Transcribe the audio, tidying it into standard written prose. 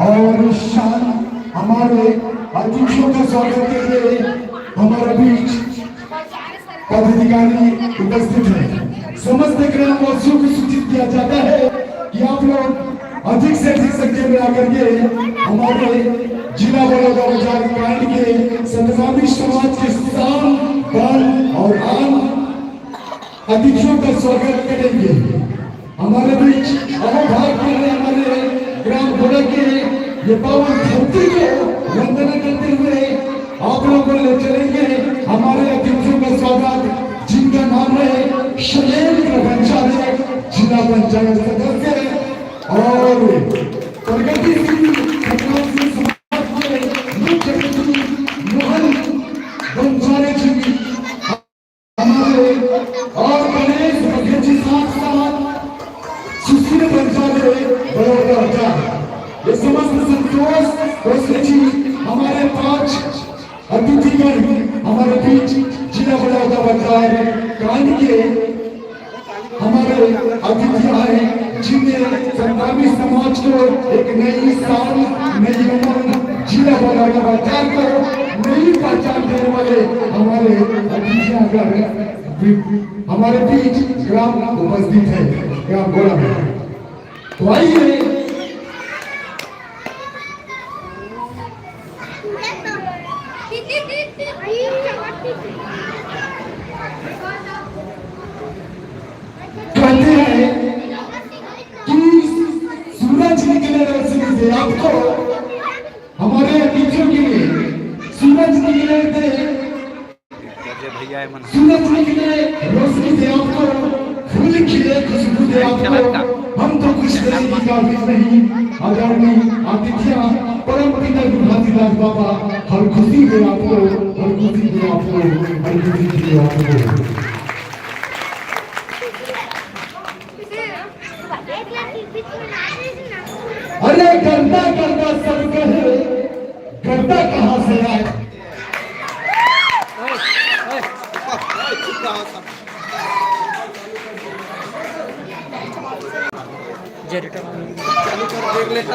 और शान हमारे अतिथियों का स्वागत के लिए हमारे बीच पदाधिकारी उपस्थित है। समस्त ग्रामवासियों को सूचित किया जाता है कि आप लोग अधिक से अधिक संख्या में आकर के हमारे जिला बड़ौदा बाजार कांड के संतकामी समाज के शान बान और आन अतिथियों का स्वागत करेंगे। हमारे बीच अहोभाग के लिए हमारे ग्राम घोड़ा के ये पावन धरती को वंदना करते हुए आप लोगों को ले चलेंगे हमारे अतिथियों का स्वागत, जिनका नाम है शैलेंद्र भंसाली, जिला पंचायत सदस्य और प्रगतिशील समाज के मुख्य सचिव मोहन भंसाली जी हमारे और गणेश मुखर्जी साथ सुशील भंसाली बड़ौदा। ये समस्त संतोष जी हमारे 5 अतिथिगण हमारे बीच जिला बड़ौदा बाजार कांड के हमारे अतिथि आए, जिन्हें संतकामी समाज को एक नई साल नई उमंग जिला बड़ौदा बाजार को नई पहचान देने वाले हमारे अतिथि आकर हमारे बीच ग्राम उपस्थित है, ग्राम घोड़ा में। तो आइए कहते हैं कि सूरज निकले रोशनी से, आपको हमारे अतिथियों के लिए सूरज निकले थे, सूरज निकले रोशनी से आपको, फूल खिले खुशबू दे आपको। हम तो कुछ देने की काबिल नहीं, आदरणीय अतिथियां परम पिता गुरुदास बाबा हर खुशी दे आपको, हर खुशी दे आपको, हर खुशी दे आपको। अरे करता करता सब कहे, करता कहाँ से आए। चालू कर देख लेता